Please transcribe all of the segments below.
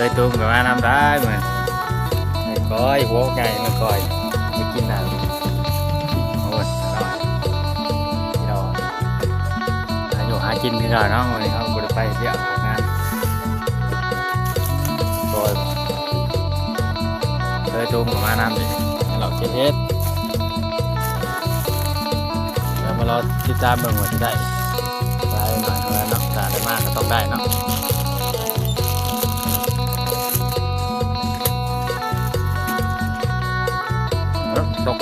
ยตุ้มกับมาน้ำได้เหมือนไอ้ก้อยหัวไก่มันก้อยไปกินน้ำโอ้ยที่เราอยู่หากินที่เราเนาะวันนี้เขาบุกไปเที่ยวงานก้อยเคยตุ้มกับมาน้ำดิเราเช็ดเฮ็ดแล้วมารอติดตามเบิ่งว่าจะได้หน่อยเท่านั้นเนาะถ้าได้มากก็ต้องได้เนาะตก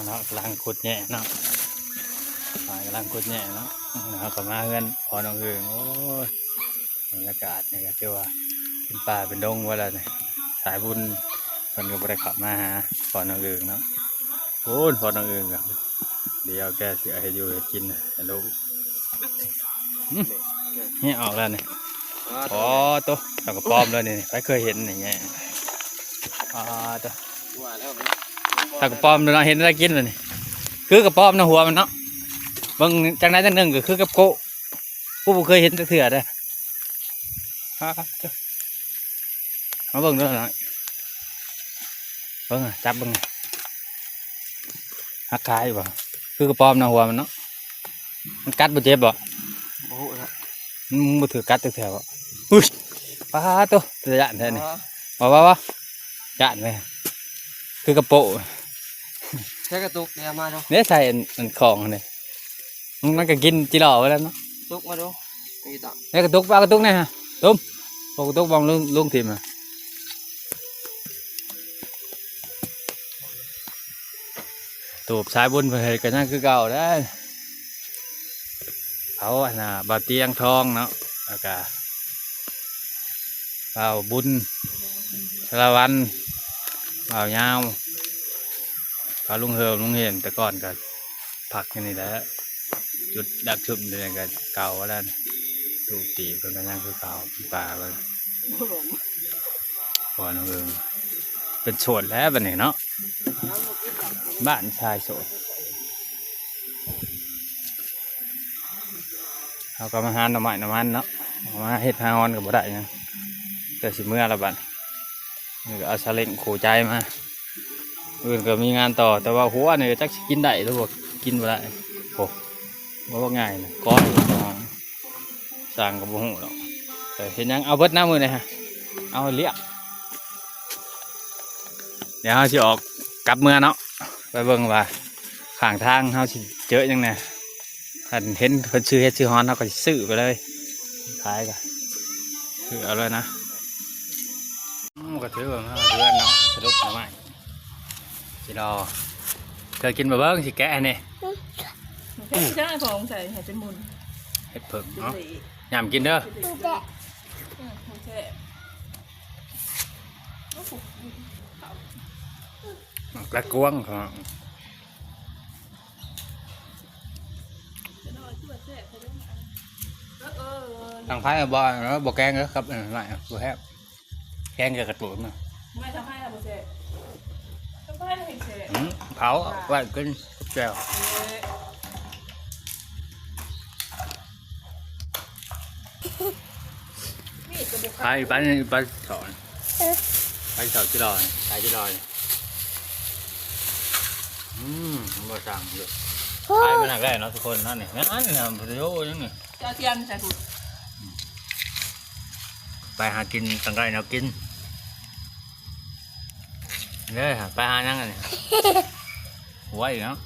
เนาะกำลังขุดแหน่เนาะกำลังขุดแหน่เนาะเอากลับมาเพื่อนพอน้องเอิงโอ้ยบรรยากาศเนี่ยก็เรียกว่าเป็นป่าเป็นดงว่าแล้วเนี่ยสายบุญคนก็บ่ได้ขับมาหาพอน้องเอิงเนาะโอ้ยพอน้องเอิงอ่ะเดี๋ยวแกเสือให้อยู่ให้กินนะลูกนี่ออกแล้วเนี่ยอ๋อตัวเราก็ป้อมแล้วนี่ไปเคยเห็นอย่างเงี้ยอ๋อตัวถ้ากระป้อมเราเห็นได้กินเลยนี่คือกระป้อมนะหัวมันเนาะบางจังไหนจังหนึ่งก็คือกับโกผู้เคยเห็นเถื่อได้มาเบิ่งด้วยหน่อยเบิ่งจับเบิ่งหักคายบ่คือกระป้อมนะหัวมันเนาะมันกัดบ่เจ็บบ่มันถือกัดแถวๆอุ้ยปลาตัวจะยันแท้นี่ว้ายันไหมคือกระโปะใช้กระตุกเนี่ยมาดูเนี่ยใส่อันของเนี่ยมันก็กินจีหล่อไปแล้วเนาะตุกมาดูนี่ต่อเนี่ยกระตุกปลากระตุกเนี่ยฮะตุ้มปลากระตุกบองลุงถิ่มอ่ะตูบสายบุญเผยกันนั่นคือเก่าได้เขาอันน่ะบ่าวเตียงทองเนาะแล้วก็บ่าวบุญชลวันบ่าวยาวบ่าวลุงเฮิมลุงเห็นแต่ก่อนก็ผักกันนี่แหละจุดดักชุบเนี่ยก็เก่าแล้วตูบตีเป็นกันนั่นคือเก่าป่าไปก่อนน้องเอิงเป็นโสดแล้วบัดนี้เนาะบ้านชายโสดเขาก็มาหาหน่อไม้หน่อมันเนาะมาเฮ็ดหาฮอนกับบ่ได้นะแต่สิเมื่อละบัดนี่ก็เอาซาเล้งขู่ใจมาอื่นก็มีงานต่อแต่ว่าหัวเนี่ยจักกินได้หรือบ่กินบ่ได้โอ้บ่ว่าง่ายนะก้อนสั่งกับบ่ฮู้หรอกแต่เห็นยังเอาเบิดหน้ามือเลยฮะเอาเลี้ยงเดี๋ยวเราสิออกกลับเมื่อเนาะไปเบิ่งว่าข้างทางเราสิเจอยังไงเห็นคนชื่อเฮ็ดชื่อฮอนเราก็ซื้อไปเลยขายกันซื้อเอาเลยนะก็ถือว่าเดือนเนาะสรุปมาใหม่สิรอเคยกินบะเบิ้งสิแกะนี่ใช่ของใส่เห็ดเป็นมุนเห็ดเผิ่งเนาะยำกินเด้อปลากวงของทางไผ่บ่แล้วบ่แกงแล้วครับหน่อยบ่แฮบแกงกับกระตุ้นมาไม่ทำให้เราบ่เสร็จทำให้เราเห็นเสร็จเผาไว้กินแจ่วไปถอนไปถอนจีรอยไปจีรอยบ่สั่งอยู่ไปมันหนักได้เนาะทุกคนนั่นนี่งั้นเนี่ยพอดีโอ้ยังนี่เจ้าเทียนใส่ถุงไปหากินตั้งใจเนาะกินเนี่ยไปหานั่งกันหัวอีกเนาะ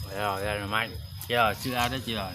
เดี๋ยวไม่เดี๋ยวชื่ออะไรได้จีรอย